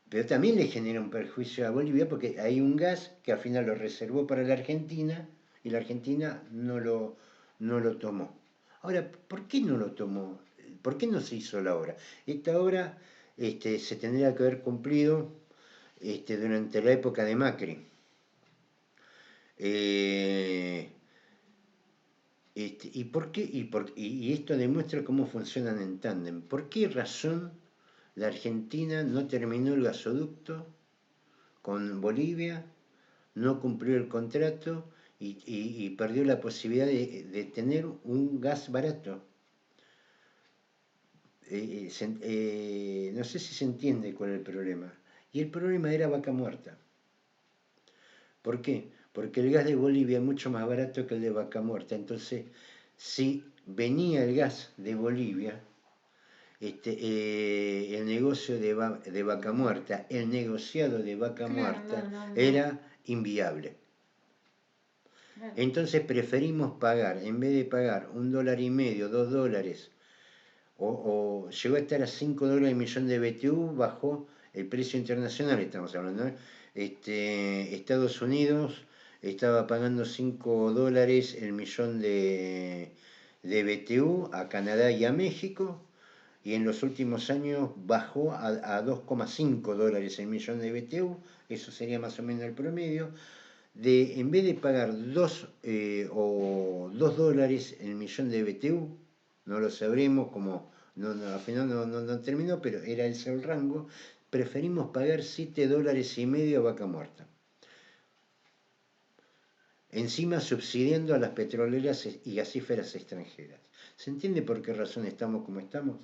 Speaker 2: Pero también le genera un perjuicio a Bolivia porque hay un gas que al final lo reservó para la Argentina y la Argentina no lo tomó. Ahora, ¿por qué no lo tomó? ¿Por qué no se hizo la obra? Esta obra se tendría que haber cumplido durante la época de Macri. ¿Y por qué? Y esto demuestra cómo funcionan en tándem. ¿Por qué razón la Argentina no terminó el gasoducto con Bolivia, no cumplió el contrato y perdió la posibilidad de tener un gas barato? No sé si se entiende cuál es el problema. Y el problema era Vaca Muerta. ¿Por qué? Porque el gas de Bolivia es mucho más barato que el de Vaca Muerta. Entonces, si venía el gas de Bolivia, el negocio de Vaca Muerta, el negociado de Vaca Muerta era inviable. Entonces preferimos pagar, en vez de pagar $1.50, $2, o llegó a estar a $5 el millón de BTU, bajó el precio internacional, estamos hablando, ¿eh? Estados Unidos estaba pagando $5 el millón de BTU a Canadá y a México, y en los últimos años bajó a $2,5 el millón de BTU, eso sería más o menos el promedio. En vez de pagar $2 el millón de BTU, no lo sabremos, como al final no terminó, pero era ese el rango, preferimos pagar $7,50 a Vaca Muerta. Encima subsidiando a las petroleras y gasíferas extranjeras. ¿Se entiende por qué razón estamos como estamos?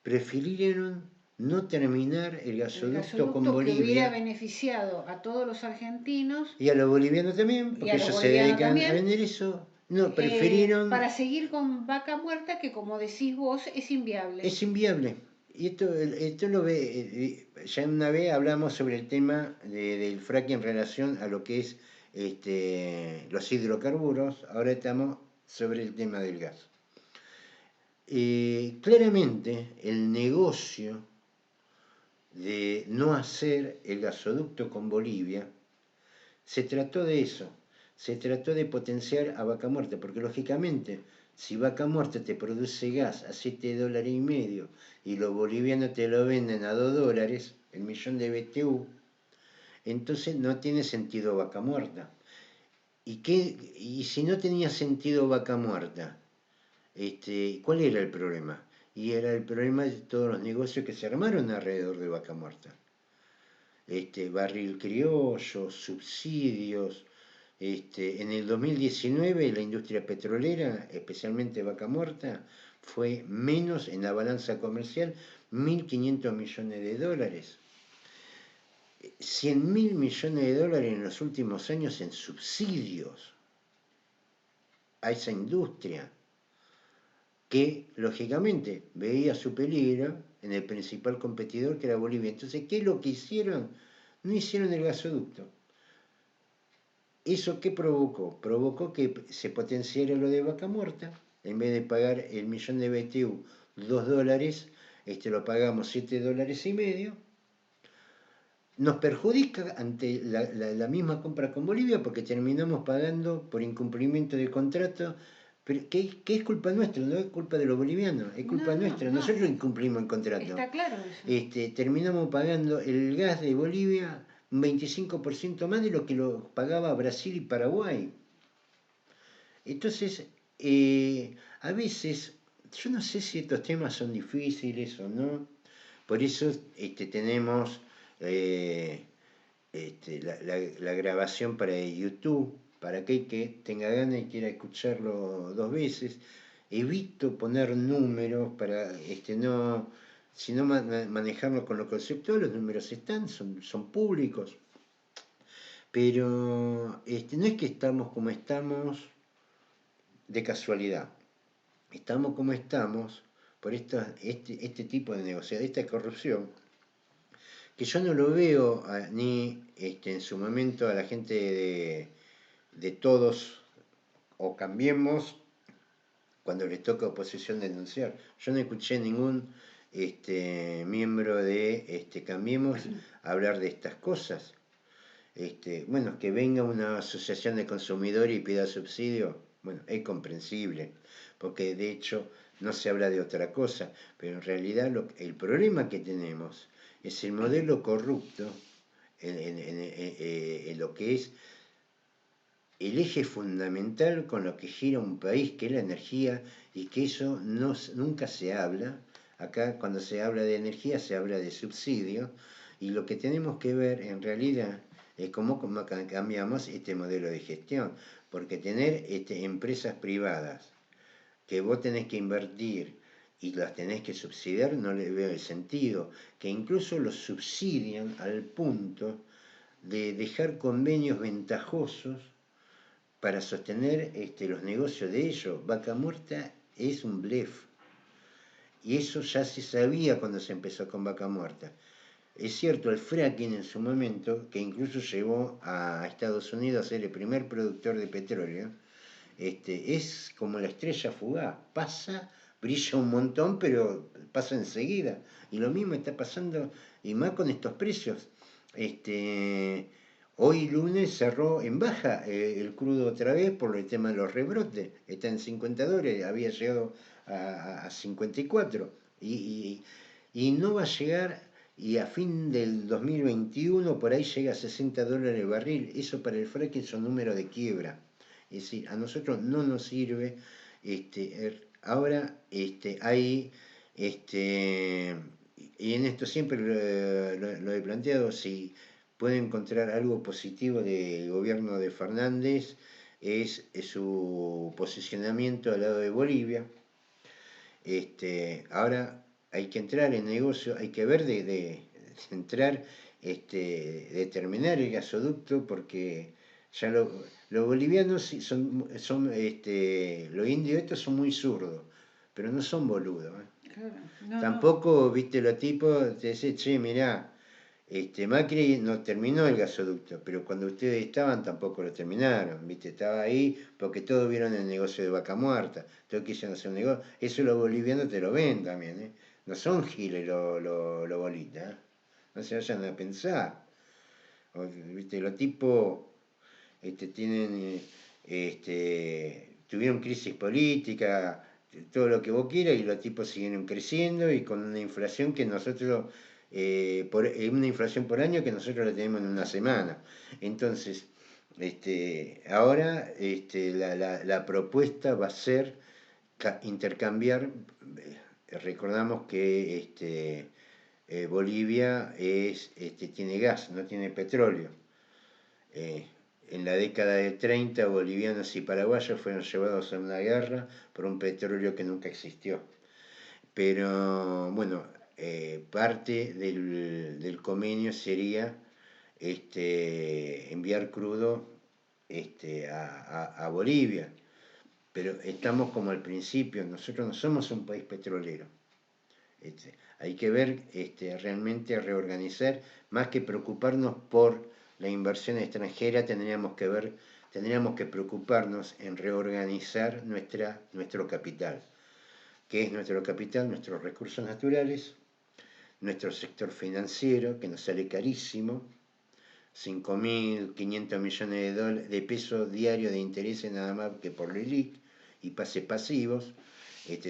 Speaker 2: Prefirieron no terminar el gasoducto con Bolivia.
Speaker 1: Que hubiera beneficiado a todos los argentinos.
Speaker 2: Y a los bolivianos también, porque ellos se dedican a vender eso. No, prefirieron...
Speaker 1: para seguir con Vaca Muerta, que como decís vos, es inviable.
Speaker 2: Es inviable. Y esto lo ve... ya una vez hablamos sobre el tema del fracking en relación a lo que es los hidrocarburos. Ahora estamos sobre el tema del gas. Claramente el negocio de no hacer el gasoducto con Bolivia, se trató de eso, se trató de potenciar a Vaca Muerta, porque lógicamente si Vaca Muerta te produce gas a $7,50 y los bolivianos te lo venden a $2, el millón de BTU, entonces no tiene sentido Vaca Muerta. ¿Y si no tenía sentido Vaca Muerta? ¿Cuál era el problema? Y era el problema de todos los negocios que se armaron alrededor de Vaca Muerta. Barril criollo, subsidios. En el 2019 la industria petrolera, especialmente Vaca Muerta, fue menos en la balanza comercial, $1.500 millones. 100.000 millones de dólares en los últimos años en subsidios a esa industria, que lógicamente veía su peligro en el principal competidor, que era Bolivia. Entonces, ¿qué es lo que hicieron? No hicieron el gasoducto. ¿Eso qué provocó? Provocó que se potenciara lo de Vaca Muerta. En vez de pagar el millón de BTU $2, lo pagamos $7,50. Nos perjudica ante la misma compra con Bolivia, porque terminamos pagando por incumplimiento de contrato. Pero ¿qué es culpa nuestra? No es culpa de los bolivianos, es culpa nuestra. Nosotros incumplimos el contrato.
Speaker 1: Está claro eso.
Speaker 2: Terminamos pagando el gas de Bolivia un 25% más de lo que lo pagaba Brasil y Paraguay. Entonces, a veces, yo no sé si estos temas son difíciles o no. Por eso tenemos eh, la grabación para YouTube, para aquel que tenga ganas y quiera escucharlo dos veces. Evito poner números para no, sino manejarlo con lo conceptual. Los números están, son públicos, pero no es que estamos como estamos de casualidad. Estamos como estamos por este tipo de negociación, esta corrupción, que yo no lo veo ni en su momento a la gente de Todos o Cambiemos cuando les toca oposición denunciar. Yo no escuché ningún miembro de Cambiemos hablar de estas cosas. Bueno, que venga una asociación de consumidores y pida subsidio, bueno, es comprensible, porque de hecho no se habla de otra cosa, pero en realidad el problema que tenemos es el modelo corrupto en lo que es el eje fundamental con lo que gira un país, que es la energía, y que eso nunca se habla. Acá cuando se habla de energía se habla de subsidio, y lo que tenemos que ver en realidad es cómo cambiamos este modelo de gestión, porque tener empresas privadas que vos tenés que invertir y las tenés que subsidiar, no le veo el sentido, que incluso los subsidian al punto de dejar convenios ventajosos para sostener los negocios de ellos. Vaca Muerta es un blef. Y eso ya se sabía cuando se empezó con Vaca Muerta. Es cierto, el fracking en su momento, que incluso llevó a Estados Unidos a ser el primer productor de petróleo, es como la estrella fugaz. Pasa, brilla un montón, pero pasa enseguida. Y lo mismo está pasando, y más con estos precios. Hoy lunes cerró en baja el crudo otra vez por el tema de los rebrotes. Está en $50, había llegado a 54. Y no va a llegar, y a fin del 2021 por ahí llega a $60 el barril. Eso para el fracking son números de quiebra. Es decir, a nosotros no nos sirve. Ahora hay, y en esto siempre lo he planteado, si puede encontrar algo positivo del gobierno de Fernández, es su posicionamiento al lado de Bolivia. Ahora hay que entrar en negocio, hay que ver de entrar, de terminar el gasoducto, porque ya los bolivianos son los indios estos son muy zurdos, pero no son boludos.
Speaker 1: Claro, no,
Speaker 2: Tampoco, viste, los tipos te dicen, che, mirá, Macri no terminó el gasoducto, pero cuando ustedes estaban tampoco lo terminaron, ¿viste? Estaba ahí porque todos vieron el negocio de Vaca Muerta, todos quisieron hacer un negocio. Eso los bolivianos te lo ven también, ¿eh? No son giles los bolitas, ¿eh? No se vayan a pensar. ¿Viste? Los tipos tienen, tuvieron crisis política, todo lo que vos quieras, y los tipos siguieron creciendo y con una inflación que nosotros una inflación por año que nosotros la tenemos en una semana. Entonces, ahora la propuesta va a ser intercambiar. Recordamos que Bolivia tiene gas, no tiene petróleo. En la década de 30, bolivianos y paraguayos fueron llevados a una guerra por un petróleo que nunca existió. Pero bueno, parte del convenio sería enviar crudo a Bolivia. Pero estamos como al principio, nosotros no somos un país petrolero. Hay que ver, realmente reorganizar, más que preocuparnos por la inversión extranjera, tendríamos que preocuparnos en reorganizar nuestro capital. ¿Qué es nuestro capital? Nuestros recursos naturales, nuestro sector financiero, que nos sale carísimo, 5.500 millones de pesos diarios de intereses nada más que por LELIC y pases pasivos,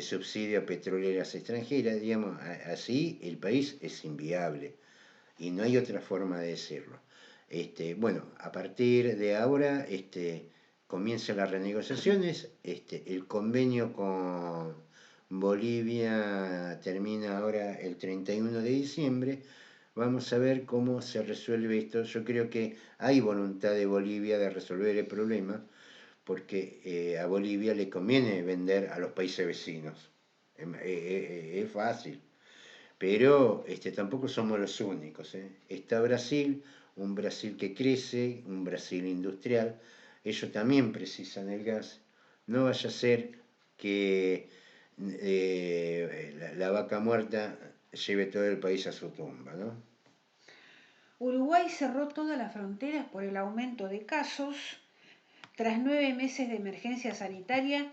Speaker 2: subsidio a petroleras extranjeras, digamos, así el país es inviable y no hay otra forma de decirlo. Bueno, a partir de ahora comienzan las renegociaciones, el convenio con Bolivia termina ahora el 31 de diciembre, Vamos a ver cómo se resuelve esto. Yo creo que hay voluntad de Bolivia de resolver el problema, porque a Bolivia le conviene vender a los países vecinos. Es fácil, pero tampoco somos los únicos. Está Brasil, un Brasil que crece, un Brasil industrial. Ellos también precisan el gas. No vaya a ser que la vaca muerta lleve todo el país a su tumba, ¿no?
Speaker 1: Uruguay cerró todas las fronteras por el aumento de casos. Tras 9 meses de emergencia sanitaria,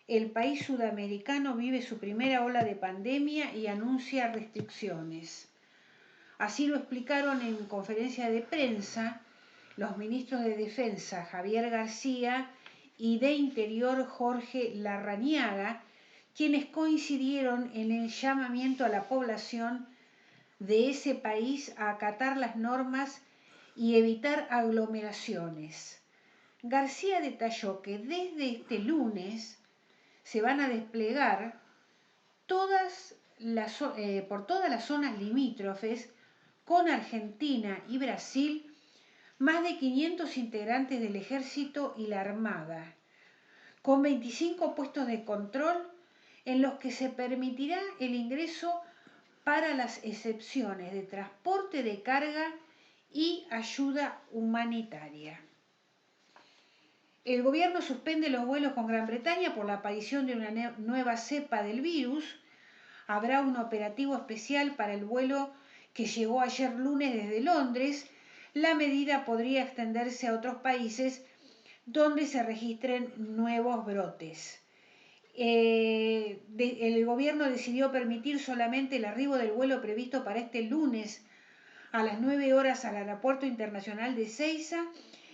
Speaker 1: el país sudamericano vive su primera ola de pandemia y anuncia restricciones. Así lo explicaron en conferencia de prensa los ministros de Defensa Javier García y de Interior Jorge Larrañaga, quienes coincidieron en el llamamiento a la población de ese país a acatar las normas y evitar aglomeraciones. García detalló que desde este lunes se van a desplegar por todas las zonas limítrofes con Argentina y Brasil más de 500 integrantes del Ejército y la Armada, con 25 puestos de control en los que se permitirá el ingreso para las excepciones de transporte de carga y ayuda humanitaria. El gobierno suspende los vuelos con Gran Bretaña por la aparición de una nueva cepa del virus. Habrá un operativo especial para el vuelo que llegó ayer lunes desde Londres. La medida podría extenderse a otros países donde se registren nuevos brotes. El gobierno decidió permitir solamente el arribo del vuelo previsto para este lunes a las 9 horas al Aeropuerto Internacional de Ezeiza,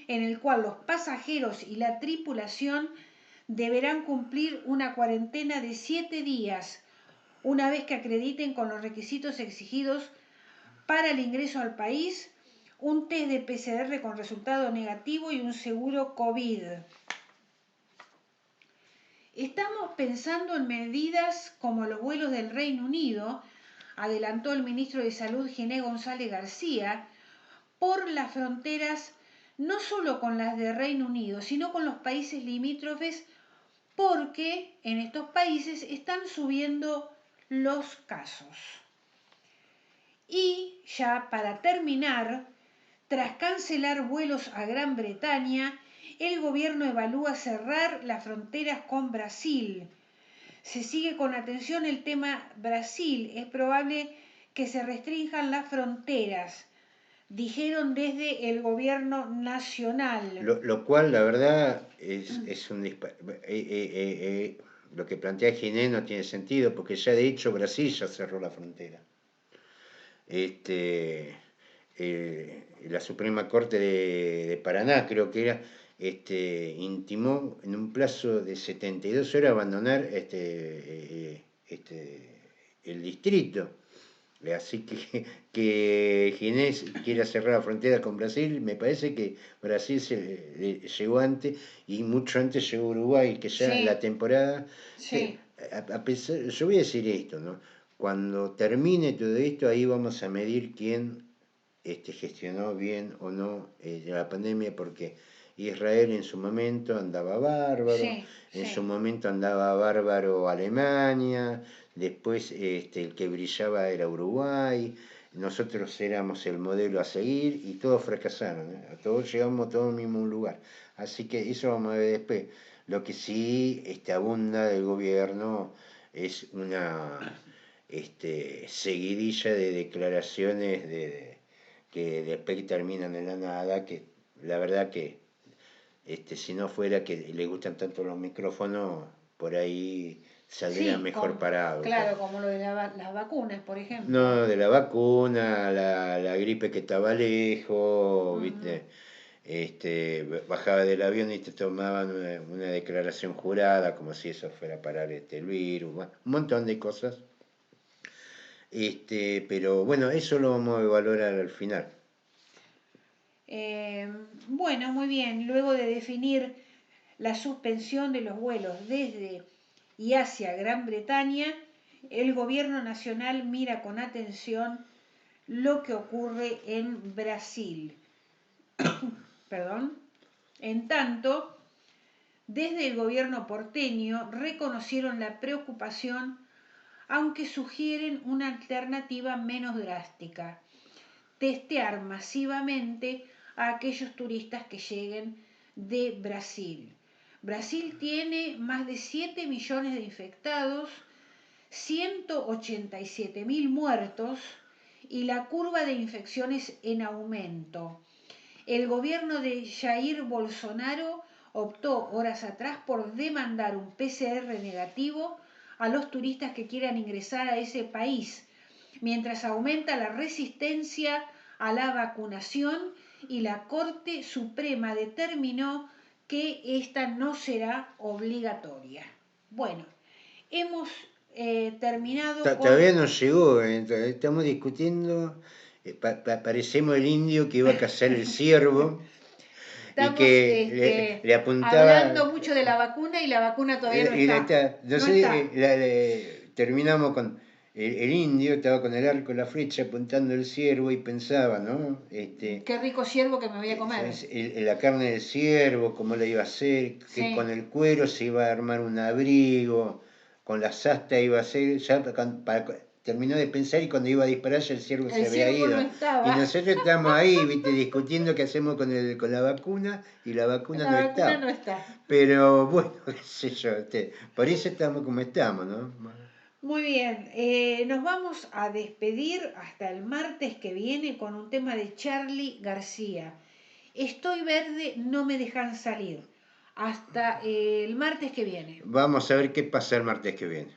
Speaker 1: en el cual los pasajeros y la tripulación deberán cumplir una cuarentena de 7 días, una vez que acrediten con los requisitos exigidos para el ingreso al país, un test de PCR con resultado negativo y un seguro COVID. Estamos pensando en medidas como los vuelos del Reino Unido, adelantó el ministro de Salud Giné González García, por las fronteras no solo con las de Reino Unido, sino con los países limítrofes, porque en estos países están subiendo los casos. Y ya para terminar, tras cancelar vuelos a Gran Bretaña, el gobierno evalúa cerrar las fronteras con Brasil. Se sigue con atención el tema Brasil. Es probable que se restrinjan las fronteras, dijeron desde el gobierno nacional.
Speaker 2: Lo cual, la verdad, es un lo que plantea Giné no tiene sentido, porque ya de hecho Brasil ya cerró la frontera. La Suprema Corte de Paraná, creo que era, intimó en un plazo de 72 horas abandonar el distrito. Así que Ginés quiera cerrar la frontera con Brasil, me parece que Brasil llegó antes y mucho antes llegó Uruguay, que ya
Speaker 1: Sí.
Speaker 2: la temporada...
Speaker 1: Sí.
Speaker 2: Yo voy a decir esto, ¿no? Cuando termine todo esto, ahí vamos a medir quién gestionó bien o no la pandemia, porque Israel en su momento andaba bárbaro,
Speaker 1: Sí,
Speaker 2: en
Speaker 1: sí.
Speaker 2: su momento andaba bárbaro Alemania, después el que brillaba era Uruguay, nosotros éramos el modelo a seguir y todos fracasaron, todos llegamos todos al mismo lugar. Así que eso vamos a ver después. Lo que sí abunda del gobierno es una seguidilla de declaraciones que después terminan en la nada, que la verdad que si no fuera que le gustan tanto los micrófonos, por ahí saldría
Speaker 1: Sí,
Speaker 2: mejor parado.
Speaker 1: claro, como lo de las vacunas, por ejemplo.
Speaker 2: No, de la vacuna, la gripe que estaba lejos, ¿viste? Bajaba del avión y te tomaban una declaración jurada, como si eso fuera a parar el virus, bueno, un montón de cosas. Pero bueno, eso lo vamos a valorar al final.
Speaker 1: Bueno, muy bien. Luego de definir la suspensión de los vuelos desde y hacia Gran Bretaña, el gobierno nacional mira con atención lo que ocurre en Brasil. Perdón. En tanto, desde el gobierno porteño reconocieron la preocupación, aunque sugieren una alternativa menos drástica: testear masivamente a aquellos turistas que lleguen de Brasil. Brasil tiene más de 7 millones de infectados, 187.000 muertos y la curva de infecciones en aumento. El gobierno de Jair Bolsonaro optó horas atrás por demandar un PCR negativo a los turistas que quieran ingresar a ese país, mientras aumenta la resistencia a la vacunación y la Corte Suprema determinó que esta no será obligatoria. Bueno, hemos terminado con...
Speaker 2: Todavía no llegó, estamos discutiendo, parecemos el indio que iba a cazar el ciervo y
Speaker 1: Estamos
Speaker 2: que le apuntaba...
Speaker 1: hablando mucho de la vacuna y la vacuna todavía no está.
Speaker 2: No sé, terminamos con el indio, estaba con el arco y la flecha apuntando el ciervo y pensaba, ¿no?
Speaker 1: Qué rico ciervo que me voy a comer.
Speaker 2: La carne del ciervo, cómo la iba a hacer, que
Speaker 1: Sí.
Speaker 2: con el cuero se iba a armar un abrigo, con las astas iba a hacer, ya terminó de pensar y cuando iba a disparar ya el ciervo se había
Speaker 1: ciervo
Speaker 2: ido.
Speaker 1: no estaba.
Speaker 2: Y nosotros estamos ahí, viste, discutiendo qué hacemos con la vacuna y la vacuna no está.
Speaker 1: No está.
Speaker 2: Pero bueno, qué sé yo, por eso estamos como estamos, ¿no?
Speaker 1: Muy bien, nos vamos a despedir hasta el martes que viene con un tema de Charly García. Estoy verde, no me dejan salir. Hasta el martes que viene.
Speaker 2: Vamos a ver qué pasa el martes que viene.